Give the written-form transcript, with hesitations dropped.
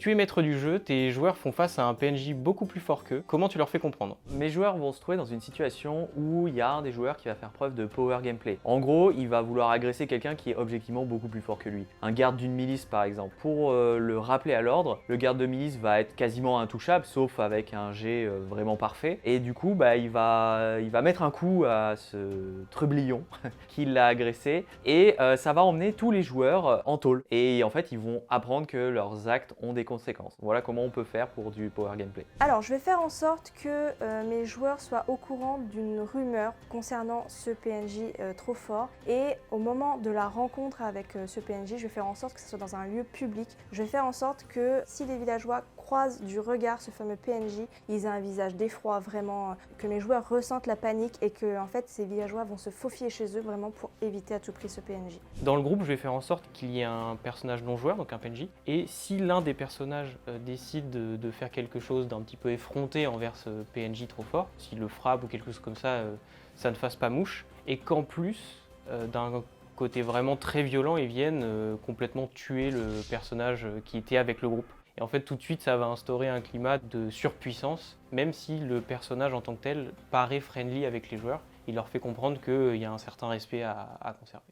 tu es maître du jeu, tes joueurs font face à un PNJ beaucoup plus fort qu'eux. Comment tu leur fais comprendre? Mes joueurs vont se trouver dans une situation où il y a un des joueurs qui va faire preuve de power gameplay. En gros, il va vouloir agresser quelqu'un qui est objectivement beaucoup plus fort que lui. Un garde d'une milice par exemple. Pour le rappeler à l'ordre, le garde de milice va être quasiment intouchable, sauf avec un jet vraiment parfait. Et du coup, il va mettre un coup à ce trublion qui l'a agressé. Et ça va emmener tous les joueurs en tôle. Et en fait, ils vont apprendre que leurs actes ont des conséquences. Voilà comment on peut faire pour du power gameplay. Alors, je vais faire en sorte que mes joueurs soient au courant d'une rumeur concernant ce PNJ trop fort. Et au moment de la rencontre avec ce PNJ, je vais faire en sorte que ce soit dans un lieu public. Je vais faire en sorte que si les villageois croisent du regard ce fameux PNJ, ils aient un visage d'effroi, vraiment, que mes joueurs ressentent la panique et que en fait, ces villageois vont se faufiler chez eux vraiment pour éviter à tout prix ce PNJ. Dans le groupe, je vais faire en sorte qu'il y ait un personnage non-joueur, donc un PNJ, et si l'un des personnages décide de faire quelque chose d'un petit peu effronté envers ce PNJ trop fort, s'il le frappe ou quelque chose comme ça ne fasse pas mouche, et qu'en plus, d'un côté vraiment très violent, ils viennent complètement tuer le personnage qui était avec le groupe. Et en fait, tout de suite, ça va instaurer un climat de surpuissance, même si le personnage en tant que tel paraît friendly avec les joueurs, il leur fait comprendre qu'il y a un certain respect à conserver.